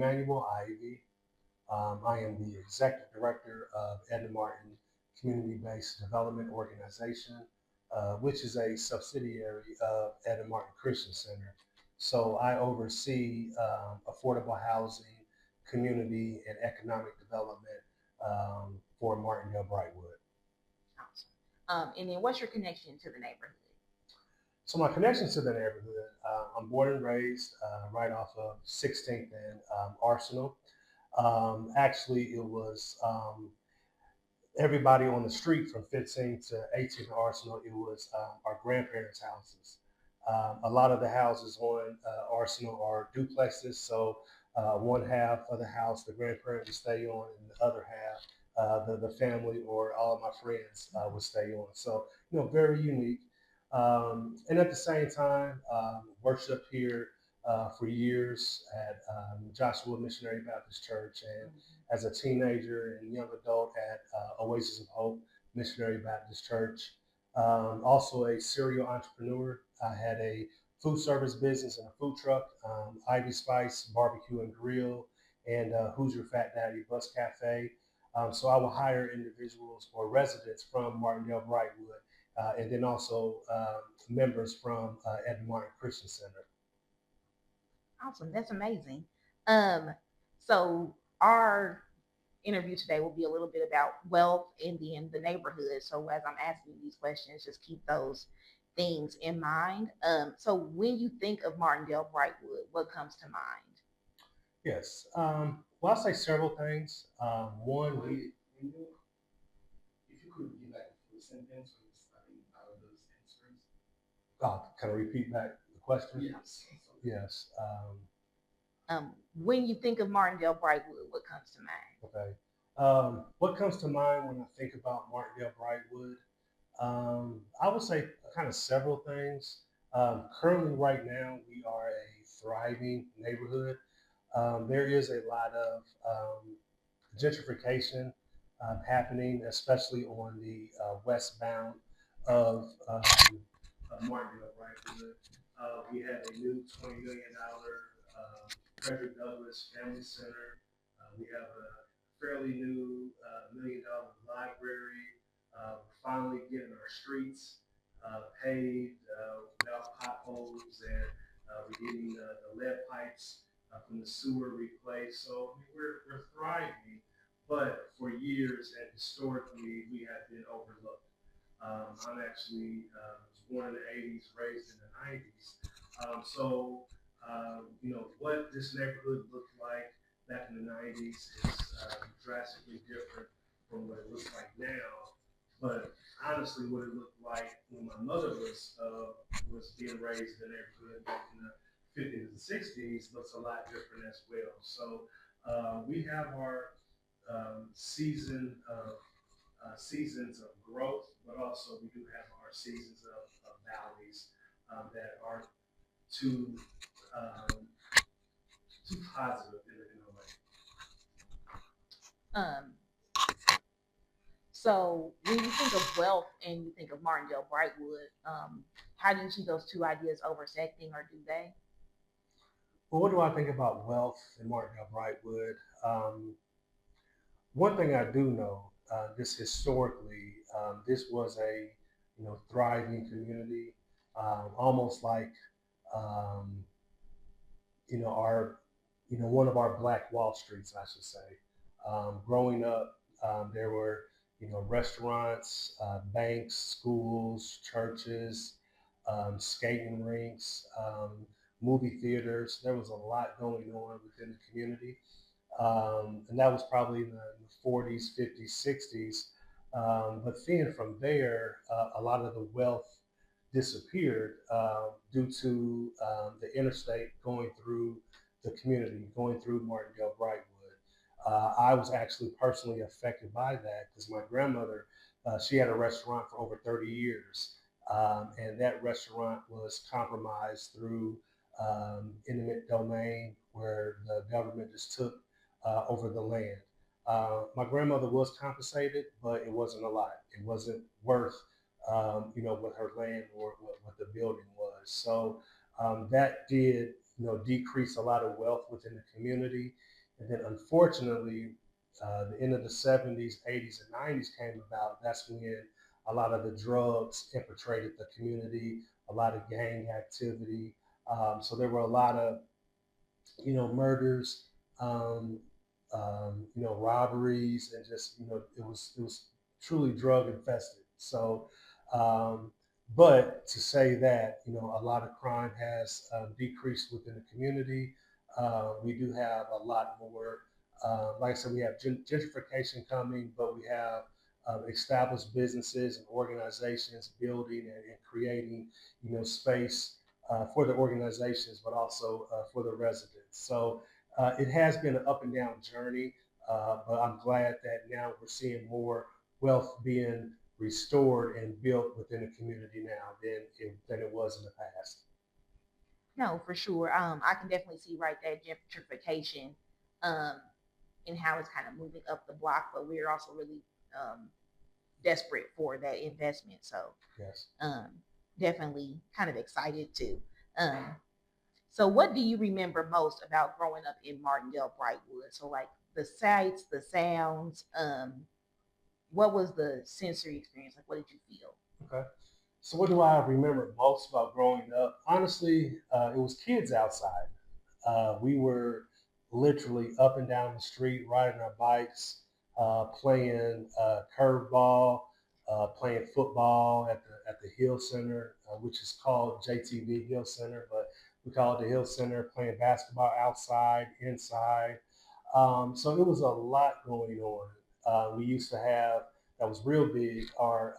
Immanuel Ivey. I am the Executive Director of Edna Martin Community-Based Development Organization, which is a subsidiary of Edna Martin Christian Center. So I oversee affordable housing, community, and economic development for Martindale Brightwood. Awesome. And then what's your connection to the neighborhood? So my connection to the neighborhood, I'm born and raised right off of 16th and Arsenal. Actually, it was everybody on the street from 15th to 18th and Arsenal. It was our grandparents' houses. A lot of the houses on Arsenal are duplexes, so one half of the house the grandparents would stay on, and the other half the family or all of my friends would stay on. So, very unique. And at the same time, worship here for years at Joshua Missionary Baptist Church, and as a teenager and young adult at Oasis of Hope Missionary Baptist Church. Also a serial entrepreneur. I had a food service business and a food truck, Ivy Spice Barbecue and Grill, and Hoosier Fat Daddy Bus Cafe. So I will hire individuals or residents from Martindale Brightwood, and then also members from Edna Martin Christian Center. Awesome. That's amazing. Um, so our interview today will be a little bit about wealth and then the neighborhood. So as I'm asking these questions, just keep those things in mind. So when you think of Martindale Brightwood, what comes to mind? Yes. Well, I'll say several things. One, we, if you could give like a full sentence when you're starting out of those answers. Can I repeat back the question? Yes. Yes. When you think of Martindale Brightwood, what comes to mind? Okay. What comes to mind when I think about Martindale Brightwood? I would say kind of several things. Currently, right now, we are a thriving neighborhood. There is a lot of gentrification happening, especially on the westbound of Martindale Brightwood. We have a new $20 million Frederick Douglass Family Center. We have a fairly new $1 million library. We're finally getting our streets paved without potholes, and we're getting the lead pipes from the sewer replaced. So I mean, we're thriving, but for years and historically, we have been overlooked. I'm actually was born in the 80s, raised in the 90s. So, what this neighborhood looked like back in the 90s is drastically different from what it looks like now. But honestly, what it looked like when my mother was being raised in the neighborhood back in the 50s and 60s looks a lot different as well. So we have our seasons of growth, but also we do have our seasons of valleys that aren't too um, too positive in a way. Um, so when you think of wealth and you think of Martindale Brightwood, how do you see those two ideas intersecting, or do they? Well, what do I think about wealth in Martindale Brightwood? Um, One thing I do know, just historically, this was a thriving community, almost like um, our one of our Black Wall Streets, I should say. Growing up, there were restaurants, banks, schools, churches, skating rinks, movie theaters. There was a lot going on within the community, and that was probably in the 40s, 50s, 60s. But then from there, a lot of the wealth disappeared due to the interstate going through the community, going through Martindale Brightwood. I was actually personally affected by that because my grandmother, she had a restaurant for over 30 years, and that restaurant was compromised through eminent domain where the government just took over the land. My grandmother was compensated, but it wasn't a lot. It wasn't worth, what her land or what the building was. So that did decreased a lot of wealth within the community. And then unfortunately, the end of the 70s, 80s, and 90s came about. That's when a lot of the drugs infiltrated the community, a lot of gang activity. So there were a lot of murders, um, robberies, and just it was truly drug infested. So, um, but to say that a lot of crime has decreased within the community, we do have a lot more. Like I said, we have gentrification coming, but we have established businesses and organizations building and creating, space for the organizations, but also for the residents. So it has been an up and down journey, but I'm glad that now we're seeing more wealth being restored and built within the community now than it was in the past. No, for sure. I can definitely see right that gentrification, um, and how it's kind of moving up the block, but we're also really desperate for that investment. So Yes. um, definitely kind of excited too. Um, so what do you remember most about growing up in Martindale Brightwood? So like the sights, the sounds, what was the sensory experience? Like what did you feel? Okay. So what do I remember most about growing up? Honestly, it was kids outside. We were literally up and down the street, riding our bikes, playing curveball, playing football at the Hill Center, which is called JTV Hill Center, but we call it the Hill Center. Playing basketball outside, inside. So it was a lot going on. We used to have that was real big. Our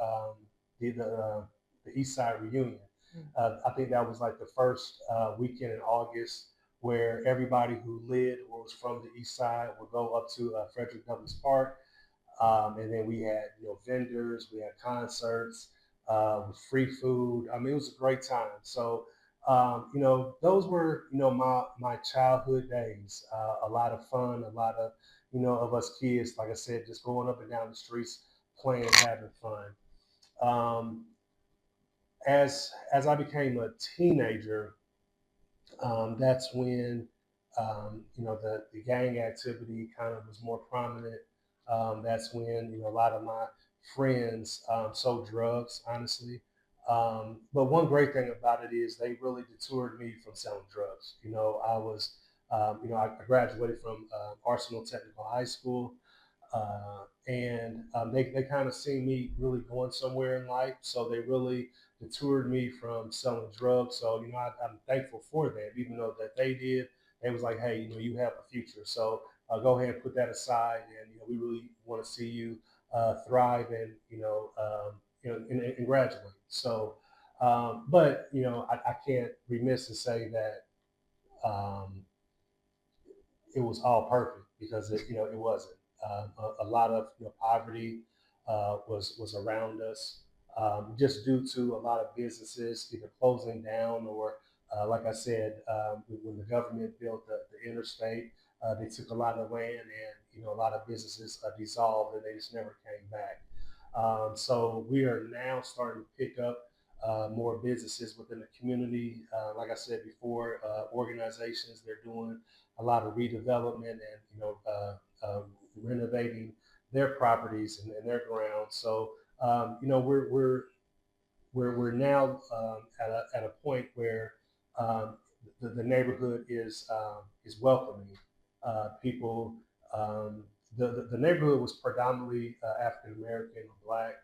the East Side reunion. I think that was like the first weekend in August where everybody who lived or was from the East Side would go up to Frederick Douglass Park, and then we had vendors, we had concerts with free food. I mean, it was a great time. So those were my childhood days. A lot of fun, a lot of of us kids, like I said, just going up and down the streets, playing, having fun. Um, as I became a teenager, that's when the gang activity kind of was more prominent. That's when a lot of my friends sold drugs, honestly. But one great thing about it is they really detoured me from selling drugs. I graduated from Arsenal Technical High School. And they kind of see me really going somewhere in life. So they really detoured me from selling drugs. So, I'm thankful for that, even though that they did. They was like, hey, you have a future. So go ahead and put that aside. And, we really want to see you thrive and, and graduate. So, but, I can't remiss to say that um, it was all perfect because it wasn't. A lot of poverty was around us, just due to a lot of businesses either closing down or, like I said, when the government built the interstate, they took a lot of land and a lot of businesses dissolved and they just never came back. So we are now starting to pick up more businesses within the community. Like I said before, organizations they're doing a lot of redevelopment and renovating their properties and their grounds. So we're now at a point where um, the neighborhood is welcoming people. Um, the neighborhood was predominantly African American or Black.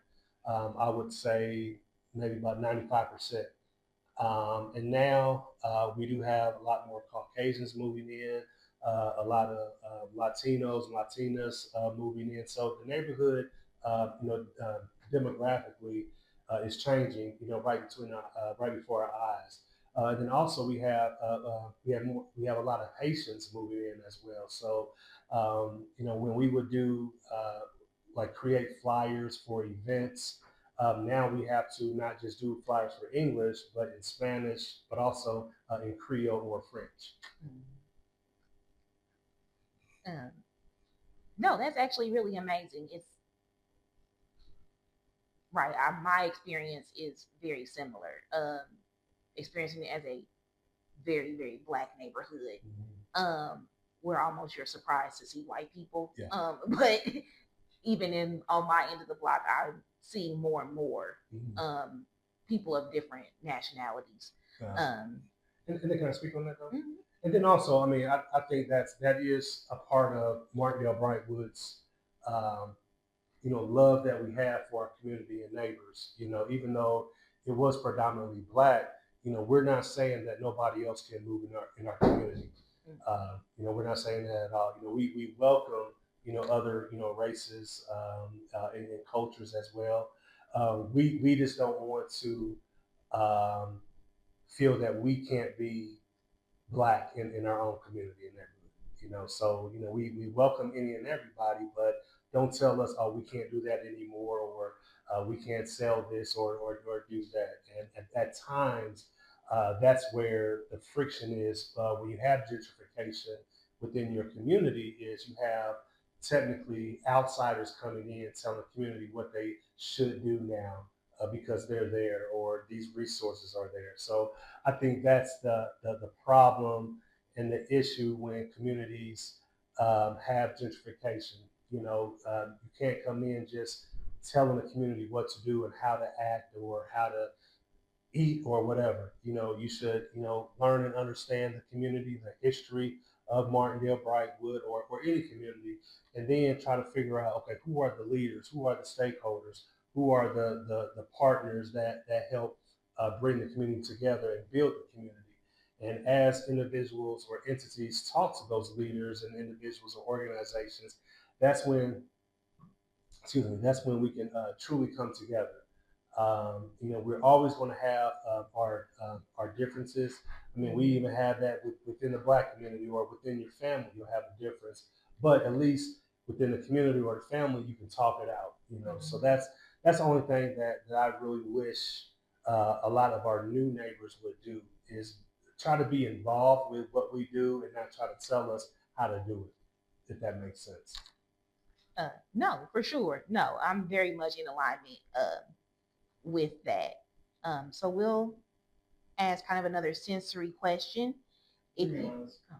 I would say maybe about 95%. And now we do have a lot more Caucasians moving in, a lot of Latinos and Latinas moving in. So the neighborhood, demographically, is changing. Right before our eyes. And then also we have a lot of Haitians moving in as well. So when we would do like create flyers for events, now we have to not just do flyers for English, but in Spanish, but also in Creole or French. Um, no, that's actually really amazing. It's right. My experience is very similar. Experiencing it as a very, very black neighborhood. Mhm. Um, where almost you're surprised to see white people. Yeah. But even in on my end of the block, I'm seeing more and more Mhm. um, people of different nationalities. Gotcha. Um, And then can I speak on that though? mhm, And then also, I mean, I think that is a part of Martindale Brightwood's, um, love that we have for our community and neighbors. Even though it was predominantly black, we're not saying that nobody else can move in our community. We're not saying that at all. We welcome other races and cultures as well. We just don't want to um, feel that we can't be black in our own community and neighborhood. So we welcome any and everybody, but don't tell us, oh, we can't do that anymore, or we can't sell this or do that. And at times, that's where the friction is when you have gentrification within your community. Is you have technically outsiders coming in telling the community what they should do now because they're there or these resources are there. So I think that's the problem and the issue when communities have gentrification. You can't come in just telling the community what to do and how to act or how to eat or whatever. You should, learn and understand the community, the history of Martindale, Brightwood, or any community, and then try to figure out, okay, who are the leaders, who are the stakeholders, who are the partners that help bring the community together and build the community. And as individuals or entities talk to those leaders and individuals or organizations, that's when, excuse me, that's when we can truly come together. We're always going to have our differences. I mean, we even have that within the black community or within your family. You'll have a difference, but at least within the community or the family, you can talk it out. So that's the only thing that I really wish a lot of our new neighbors would do is try to be involved with what we do and not try to tell us how to do it. If that makes sense. no, for sure. No, I'm very much in alignment with that. So we'll ask kind of another sensory question. If you, oh,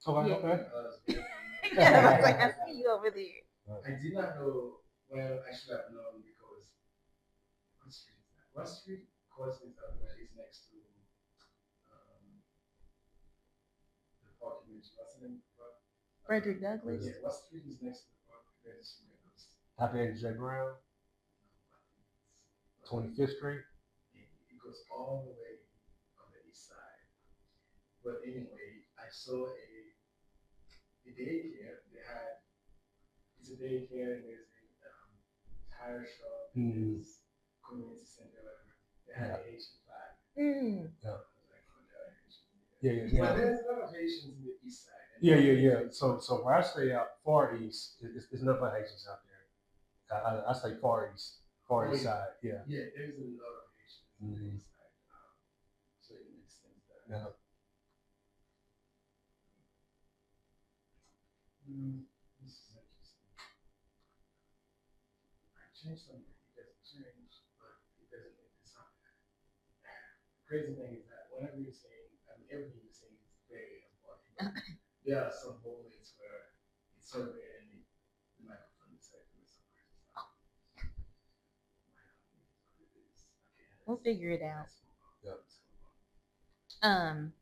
Okay, yeah, okay. yeah, I was like, I see you over there. Frederick Douglass. Happy J. Brown, 25th Street. Mm. Yeah. Mm. Yeah, yeah, yeah. Yeah. So where I stay out far east, it's nothing but Haitians out there. I say far east, far east side. Yeah. Mhm. Yeah. We'll figure it out. Yeah. Um,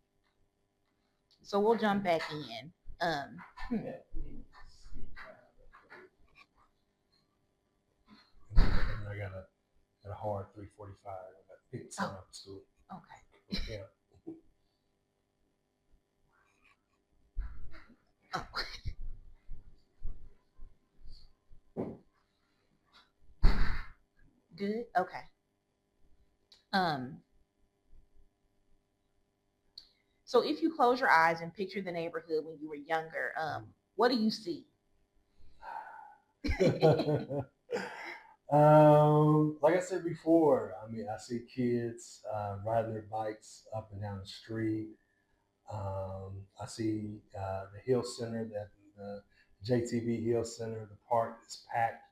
so we'll jump back in. Um, hmm, And I got a hard 3:45. I got to pick son oh, up at school. okay. Yeah. Oh, good. Okay. Um, so if you close your eyes and picture the neighborhood when you were younger, what do you see? Like I said before, I mean, I see kids riding their bikes up and down the street. I see the Hill Center, that the JTV Hill Center, the park is packed.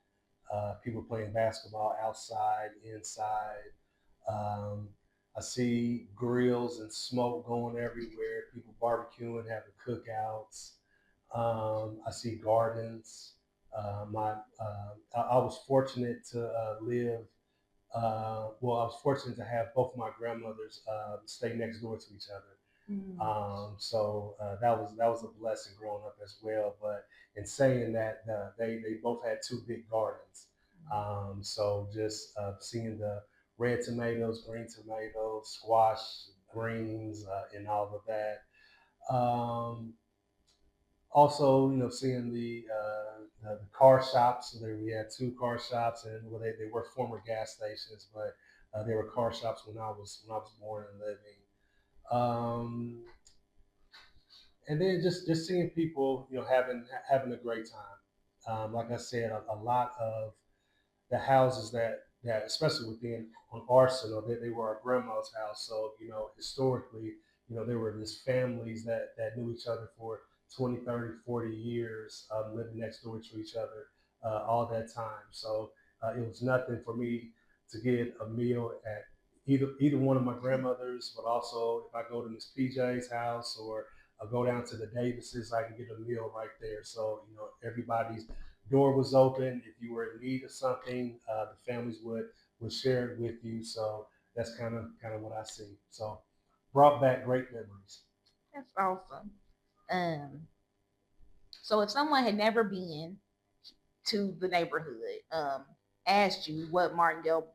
People playing basketball outside, inside. Um, I see grills and smoke going everywhere. People barbecuing, having cookouts. I see gardens. I was fortunate to live. Well, I was fortunate to have both my grandmothers stay next door to each other. Mm. So that was a blessing growing up as well. But in saying that, they both had two big gardens. So just seeing the red tomatoes, green tomatoes, squash, greens, and all of that. Um, Also, seeing the car shops. There we had two car shops, and well, they were former gas stations, but they were car shops when I was born and living. Um, and then just seeing people, having a great time. Like I said, a lot of the houses that especially within on Arsenal, they were our grandma's house. So historically, there were just families that knew each other for 20, 30, 40 years, living next door to each other all that time. So it was nothing for me to get a meal at either one of my grandmothers, but also if I go to Miss PJ's house or I go down to the Davises, I can get a meal right there. So everybody's door was open. If you were in need of something, the families would share it with you. So that's kind of what I see. So brought back great memories. That's awesome. Um, so if someone had never been to the neighborhood, asked you what Martindale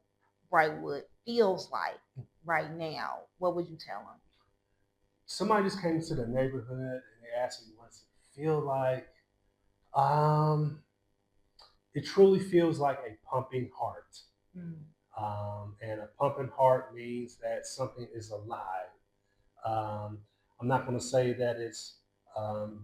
Brightwood feels like right now, what would you tell them? Somebody just came to the neighborhood and they asked me, "What's it feel like?" Um, it truly feels like a pumping heart. Mm. And a pumping heart means that something is alive. Um, I'm not going to say that it's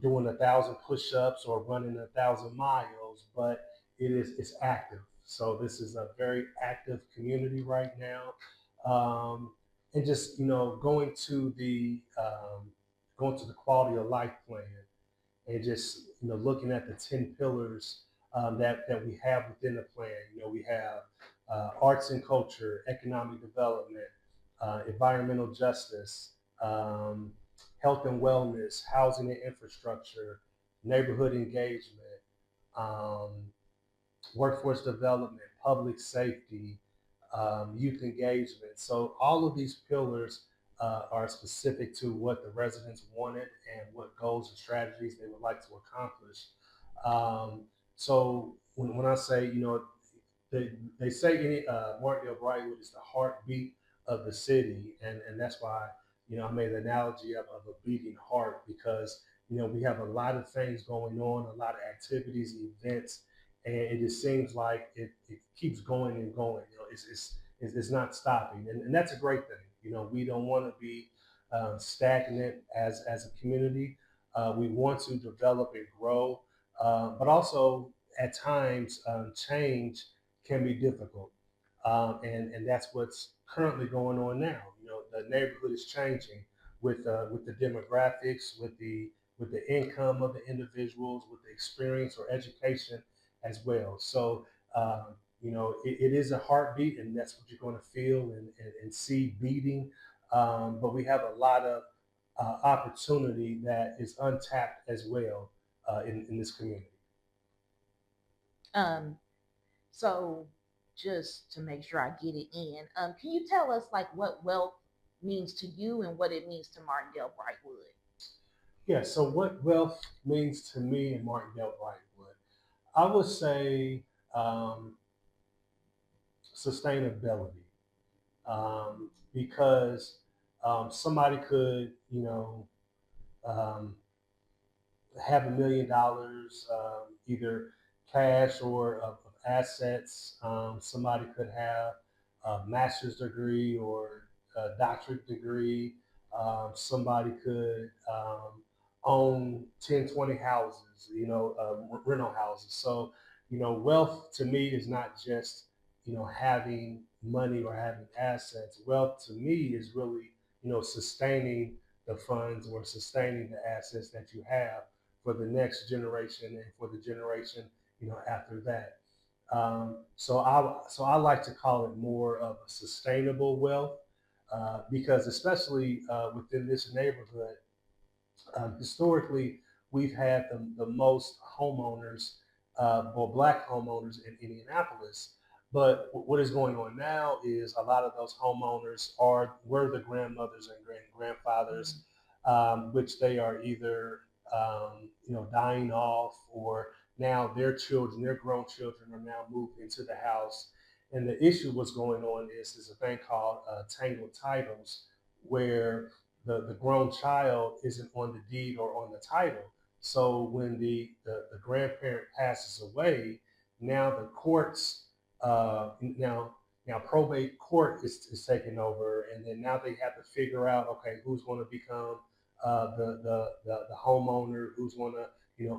doing 1,000 push-ups or running 1,000 miles, but it's active. So this is a very active community right now, and just going to the quality of life plan and just looking at the 10 pillars that we have within the plan. We have arts and culture, economic development, environmental justice, um, health and wellness, housing and infrastructure, neighborhood engagement, um, workforce development, public safety, youth engagement. So all of these pillars are specific to what the residents wanted and what goals and strategies they would like to accomplish. So when I say, they say Martindale Brightwood is the heartbeat of the city, and that's why I made the analogy of a beating heart because we have a lot of things going on, a lot of activities, events, and it just seems like it keeps going and going. It's not stopping, and that's a great thing. We don't want to be stagnant as a community. We want to develop and grow, but also at times change can be difficult, and that's what's currently going on now. The neighborhood is changing with the demographics, with the income of the individuals, with the experience or education as well. So it is a heartbeat, and that's what you're going to feel and see beating. But we have a lot of opportunity that is untapped as well in this community. Um, so just to make sure I get it in, can you tell us like what wealth means to you and what it means to Martindale Brightwood? Yeah, so what wealth means to me and Martindale Brightwood, I would say um, sustainability, because somebody could, um, have $1 million, either cash or of assets. Somebody could have a master's degree or a doctorate degree. Somebody could own 10, 20 houses, rental houses. So, wealth to me is not just, having money or having assets. Wealth to me is really, sustaining the funds or sustaining the assets that you have for the next generation and for the generation, after that. So I like to call it more of a sustainable wealth, because especially within this neighborhood, historically, we've had the most homeowners, or black homeowners in Indianapolis. But what is going on now is a lot of those homeowners were the grandmothers and grandfathers, Mm. which they are either dying off, or now their children, their grown children, are now moved into the house. And the issue what's going on is a thing called tangled titles, where the grown child isn't on the deed or on the title. So when the grandparent passes away, now the courts, now probate court is taking over, and then now they have to figure out, okay, who's going to become the homeowner, who's going to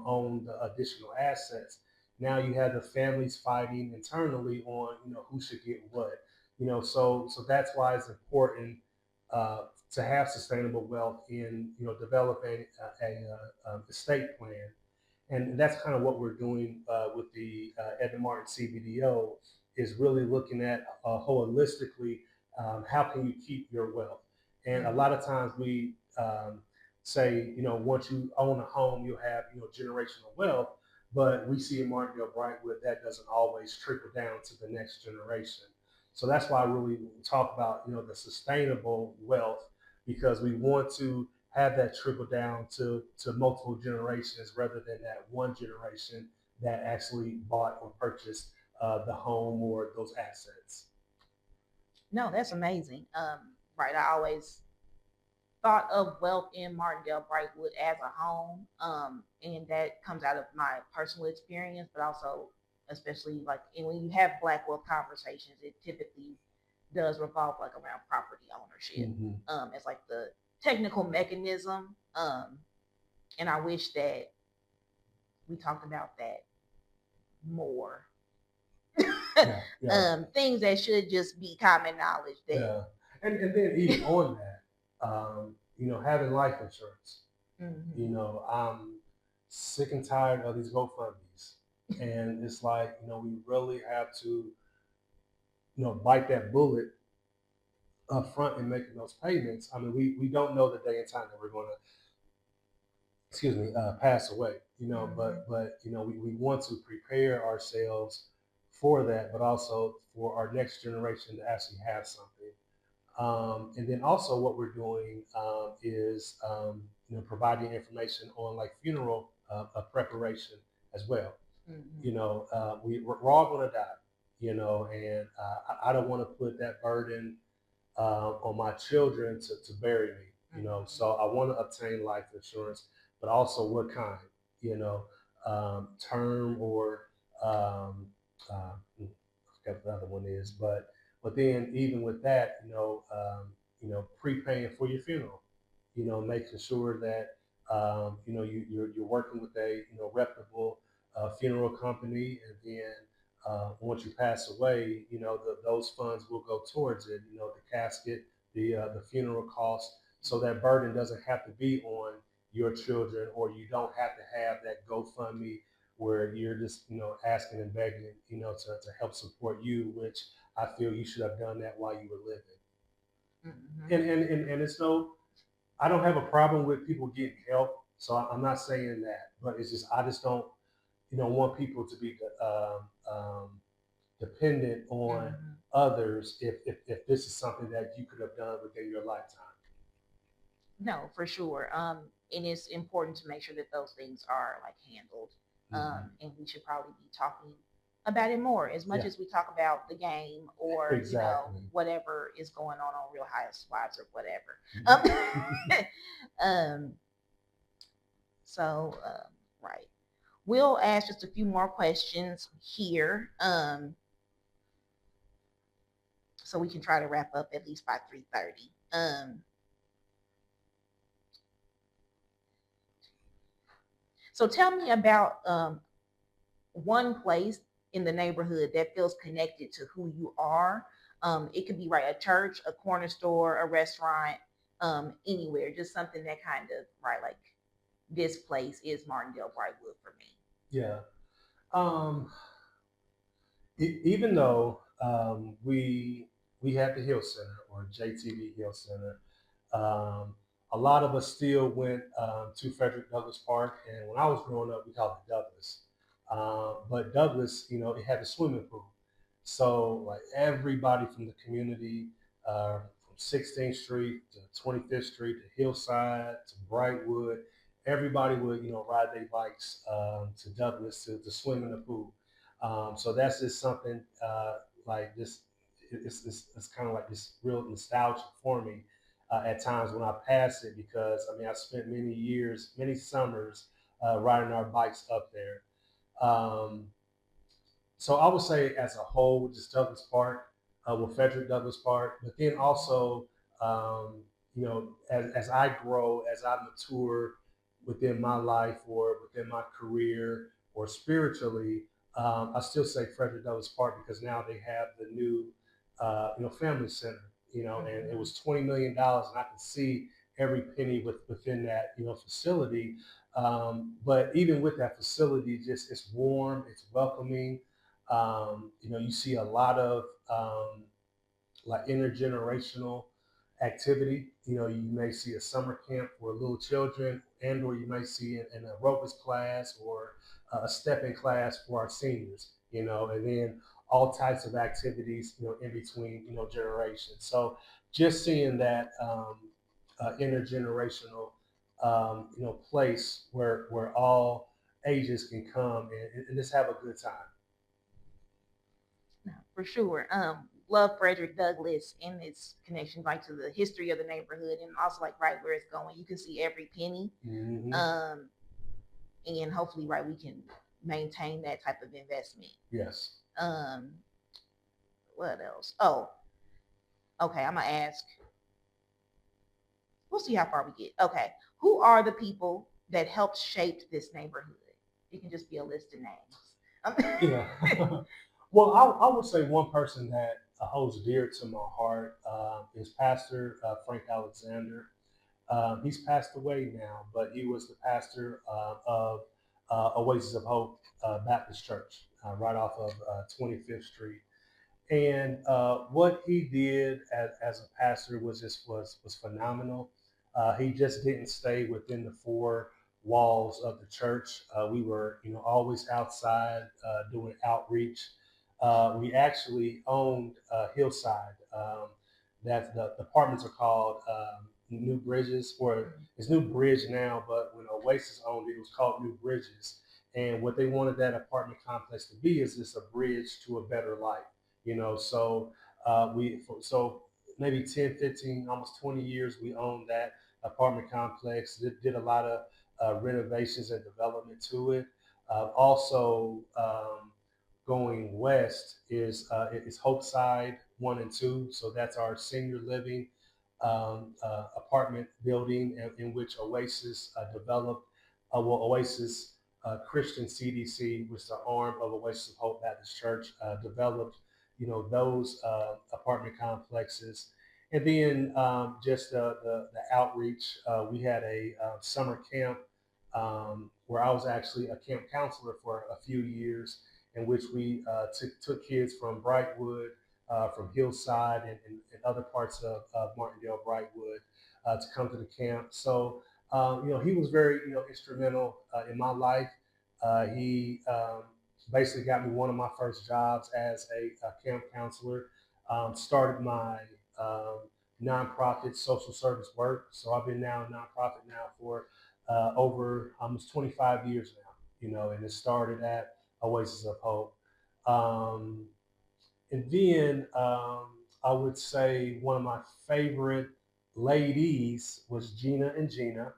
own the additional assets. Now you have the families fighting internally on who should get what. So that's why it's important uh, to have sustainable wealth in developing a estate plan. And that's kind of what we're doing with the Edmund Martin CBDO, is really looking at holistically, how can you keep your wealth. And a Mm. lot of times we say, once you own a home, you'll have generational wealth. But we see in Martindale Brightwood that doesn't always trickle down to the next generation. So that's why I really talk about the sustainable wealth, because we want to have that trickle down to multiple generations, rather than that one generation that actually bought or purchased the home or those assets. No, that's amazing. Right. I always thought of wealth in Martindale Brightwood as a home. And that comes out of my personal experience, but also especially like and when you have black wealth conversations, it typically does revolve like around property ownership. Mm-hmm. As like the technical mechanism. And I wish that we talked about that more. Yeah, yeah, Things that should just be common knowledge that. yeah. And then even on that, having life insurance. Mhm. I'm sick and tired of these GoFundMe's, and it's like we really have to bite that bullet up front in making those payments. I mean, we don't know the day and time that we're going to, excuse me, pass away. Mhm. But we want to prepare ourselves for that, but also for our next generation to actually have something. And then also what we're doing is providing information on like funeral preparation as well. Mhm. We're all going to die, and I don't want to put that burden on my children to bury me. Mhm. So I want to obtain life insurance, but also what kind, term or I forgot what the other one is, but then even with that, prepaying for your funeral, making sure that you're working with a reputable funeral company, and then once you pass away, those funds will go towards it. The casket, the funeral costs, so that burden doesn't have to be on your children, or you don't have to have that GoFundMe where you're just asking and begging to help support you, which I feel you should have done that while you were living. Mhm. And it's no, I don't have a problem with people getting help. So I'm not saying that, but it's just I just don't want people to be dependent on Mhm. others if this is something that you could have done within your lifetime. No, for sure. And it's important to make sure that those things are like handled. Mm-hmm. And we should probably be talking about it more as much Yeah, as we talk about the game or, exactly. whatever is going on Real Housewives or whatever. Mm-hmm. Um, right. We'll ask just a few more questions here. So we can try to wrap up at least by 3:30. So tell me about one place in the neighborhood that feels connected to who you are. It could be right a church, a corner store, a restaurant, anywhere. Just something that kind of right like this place is Martindale Brightwood for me. Yeah. Um, Even though we had the Hill Center or JTV Hill Center, um, a lot of us still went to Frederick Douglass Park, and when I was growing up, we called it Douglass. But Douglass, it had a swimming pool, so like everybody from the community, from 16th Street to 25th Street to Hillside to Brightwood, everybody would ride their bikes to Douglass to swim in the pool. So that's just something like this. It's kind of like this real nostalgia for me at times when I pass it because I mean I spent many years, many summers riding our bikes up there. Um, so I would say as a whole, just Douglas Park, with Frederick Douglass Park, but then also, as I grow, as I mature within my life or within my career or spiritually, I still say Frederick Douglass Park because now they have the new, family center, and it Mm-hmm. was $20 million, and I can see every penny within that, facility. But even with that facility, just it's warm, it's welcoming. You see a lot of like intergenerational activity. You may see a summer camp for little children, and or you may see an aerobics class or a stepping class for our seniors. And then all types of activities, in between, generations. So just seeing that intergenerational, place where all ages can come and just have a good time. No, for sure. Love Frederick Douglass and its connection like to the history of the neighborhood and also like right where it's going. You can see every penny. Hmm. Um, and hopefully right we can maintain that type of investment. Yes. Um, what else? Oh, okay. I'm gonna ask. We'll see how far we get. Okay. Who are the people that helped shape this neighborhood? It can just be a list of names. Yeah. Well, I would say one person that holds dear to my heart is Pastor Frank Alexander. He's passed away now, but he was the pastor of Oasis of Hope Baptist Church right off of 25th Street. And what he did as a pastor was phenomenal. He just didn't stay within the four walls of the church. We were always outside doing outreach. We actually owned Hillside. That the apartments are called New Bridges, or it's New Bridge now, but when Oasis owned it, it was called New Bridges. And what they wanted that apartment complex to be is just a bridge to a better life. So so maybe 10, 15, almost 20 years we owned that apartment complex. Did a lot of renovations and development to it. Also, going west is Hope Side 1 and 2. So that's our senior living apartment building in which Oasis developed. Oasis Christian CDC, which is the arm of Oasis of Hope Baptist Church, developed those apartment complexes. And then just the outreach. We had a summer camp where I was actually a camp counselor for a few years, in which we took kids from Brightwood, from Hillside, and other parts of Martindale Brightwood to come to the camp. So he was very instrumental in my life. He basically got me one of my first jobs as a camp counselor. Started my um, nonprofit social service work. So I've been now a nonprofit now for over almost 25 years now. And it started at Oasis of Hope. Um, and then I would say one of my favorite ladies was Gina and Gina.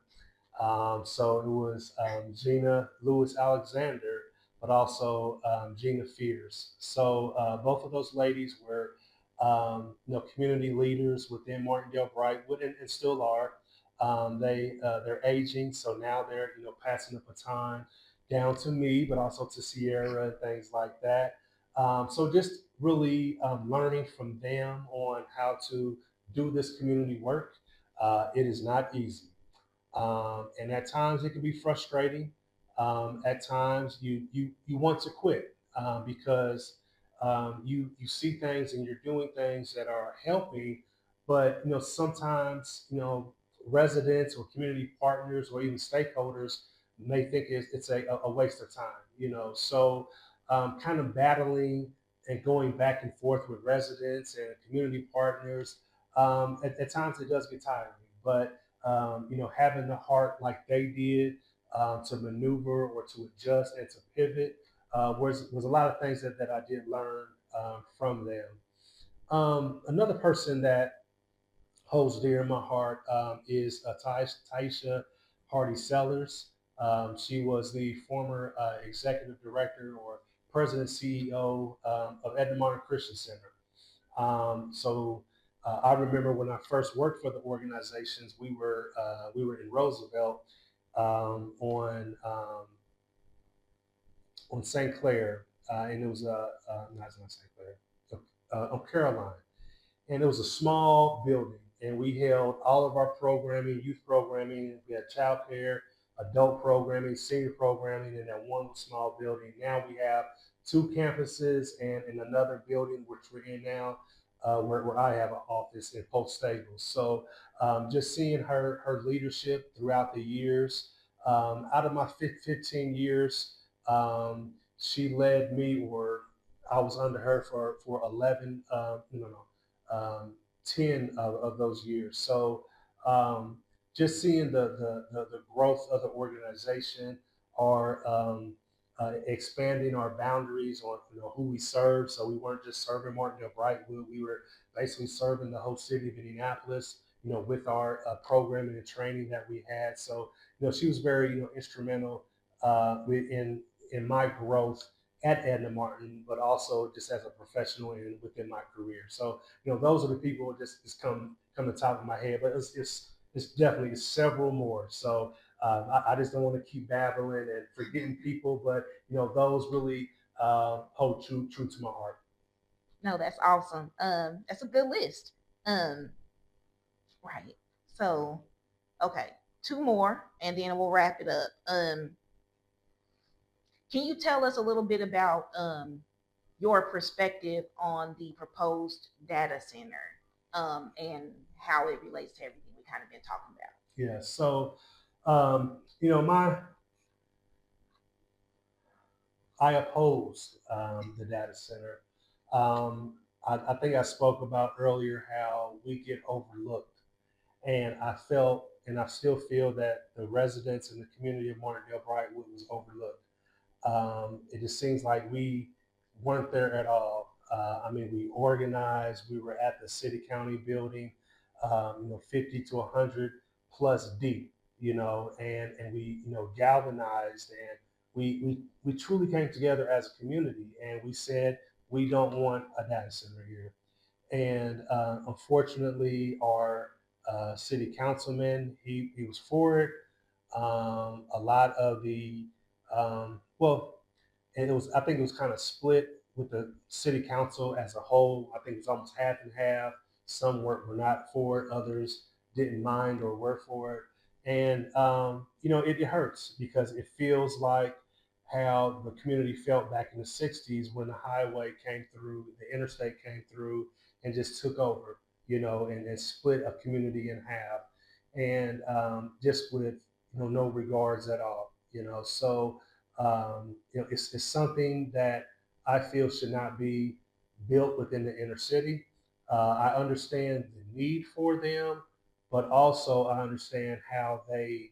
So it was Gina Lewis Alexander, but also Gina Fears. So both of those ladies were, community leaders within Martindale Brightwood, and still are. They're aging, so now they're passing the baton down to me, but also to Sierra and things like that. So just really learning from them on how to do this community work. It is not easy. And at times it can be frustrating. At times you want to quit because you see things and you're doing things that are helping, but sometimes residents or community partners or even stakeholders may think it's a waste of time. So kind of battling and going back and forth with residents and community partners. At times it does get tiring, but having the heart like they did to maneuver or to adjust and to pivot was a lot of things that I did learn from them. Another person that holds dear in my heart is Taisha Hardy Sellers. She was the former executive director or president CEO of Edna Christian Center. So I remember when I first worked for the organizations, we were in Roosevelt on St. Clair, and it was not St. Clair, on Caroline, and it was a small building, and we held all of our programming, youth programming. We had childcare, adult programming, senior programming in that one small building. Now we have two campuses and in another building, which we're in now, where I have an office in Post Staples. So just seeing her leadership throughout the years, out of my 15 years, she led me, or I was under her for 11. No, no, 10 of those years. So um, just seeing the growth of the organization, our expanding our boundaries on who we serve. So we weren't just serving Martindale Brightwood. We were basically serving the whole city of Indianapolis. With our programming and training that we had. So she was very instrumental in my growth at Edna Martin, but also just as a professional and within my career. So those are the people that just come to the top of my head. But it's definitely several more. So I just don't want to keep babbling and forgetting people, but those really hold true to my heart. No, that's awesome. That's a good list. Um, right. So, okay, two more, and then we'll wrap it up. Can you tell us a little bit about your perspective on the proposed data center and how it relates to everything we kind of been talking about? Yeah. So my I opposed the data center. I think I spoke about earlier how we get overlooked, and I felt and I still feel that the residents and the community of Martindale Brightwood was overlooked. It just seems like we weren't there at all. I mean, we organized. We were at the city county building, 50 to 100 plus deep, and we galvanized, and we truly came together as a community, and we said we don't want a data center here. And unfortunately, our city councilman, he was for it. A lot of the well, and I think it was kind of split with the city council as a whole. I think it was almost half and half. Some were not for it, others didn't mind or were for it. And it hurts because it feels like how the community felt back in the 60s when the highway came through, the interstate came through and just took over, and split a community in half, and just with no regards at all. So it's something that I feel should not be built within the inner city. I understand the need for them, but also I understand how they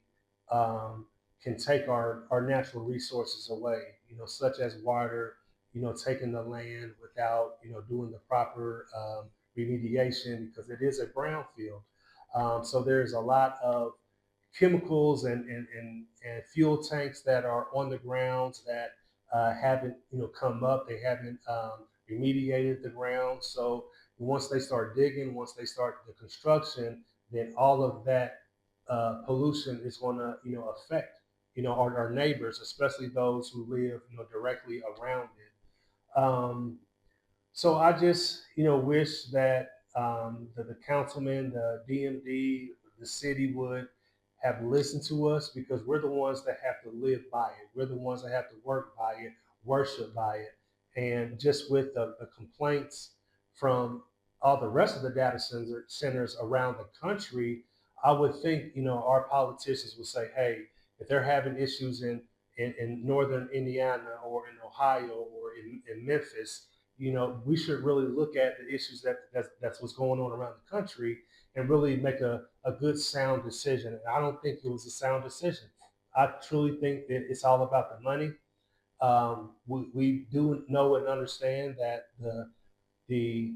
um, can take our natural resources away, such as water, taking the land without, doing the proper remediation because it is a brownfield. So there's a lot of chemicals and fuel tanks that are on the grounds that haven't come up. They haven't remediated the ground. So once they start digging, once they start the construction, then all of that pollution is going to affect our neighbors, especially those who live, directly around it. So I just, wish that the councilman, the DMD, the city would have listened to us because we're the ones that have to live by it. We're the ones that have to work by it, worship by it. And just with the complaints from all the rest of the centers around the country, I would think, our politicians would say, hey, if they're having issues in northern Indiana or in Ohio or in Memphis, we should really look at the issues that's what's going on around the country and really make a good sound decision. And I don't think it was a sound decision. I truly think that it's all about the money. We do know and understand that the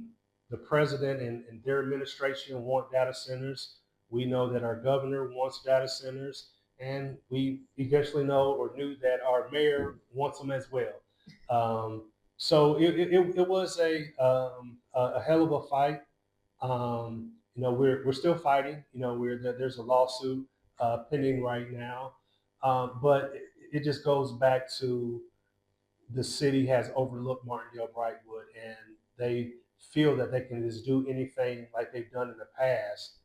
the president and their administration want data centers. We know that our governor wants data centers, and we eventually know or knew that our mayor wants them as well. Um, so it was a hell of a fight. We're still fighting. There's a lawsuit pending right now, but it just goes back to the city has overlooked Martindale Brightwood, and they feel that they can just do anything like they've done in the past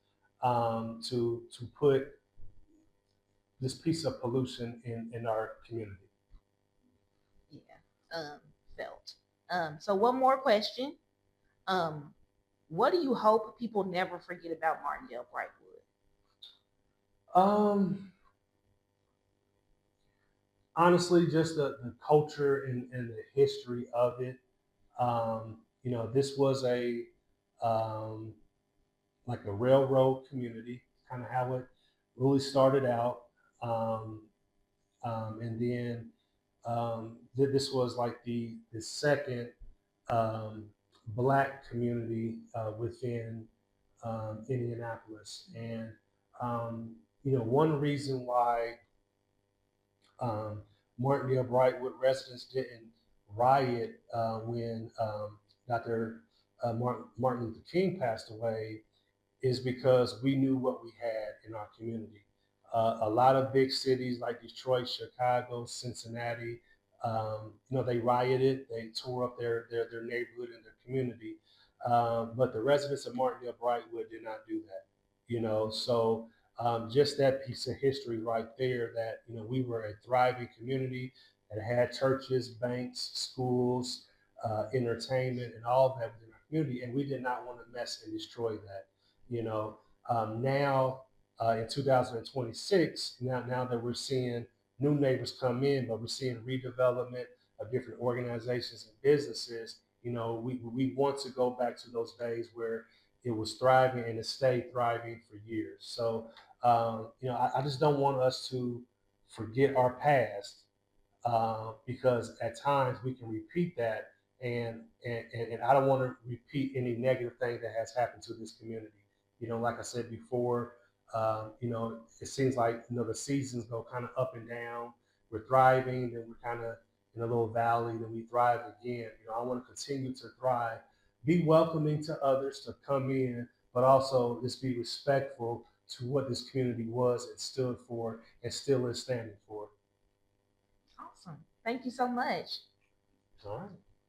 to put this piece of pollution in our community. Yeah. Felt. So one more question. Um, what do you hope people never forget about Martindale Brightwood? Um, Honestly, just the culture and the history of it. This was a um, like a railroad community, kind of how it really started out. Um, and then this was like the second um, black community within Indianapolis. And, one reason why um, Martindale Brightwood residents didn't riot when Dr. Martin Luther King passed away is because we knew what we had in our community. A lot of big cities like Detroit, Chicago, Cincinnati, they rioted, they tore up their neighborhood and their community. But the residents of Martindale Brightwood did not do that. So just that piece of history right there that, we were a thriving community that had churches, banks, schools, entertainment, and all of that within our community. And we did not want to mess and destroy that you know now in 2026 now that we're seeing new neighbors come in, but we're seeing redevelopment of different organizations and businesses. We want to go back to those days where it was thriving and it stayed thriving for years. So I just don't want us to forget our past because at times we can repeat that, and I don't want to repeat any negative thing that has happened to this community. Like I said before, it seems like the seasons go kind of up and down. We're thriving, then we're kind of in a little valley, then we thrive again. I want to continue to thrive, be welcoming to others to come in, but also just be respectful to what this community was and stood for and still is standing for. Awesome. Thank you so much. All right.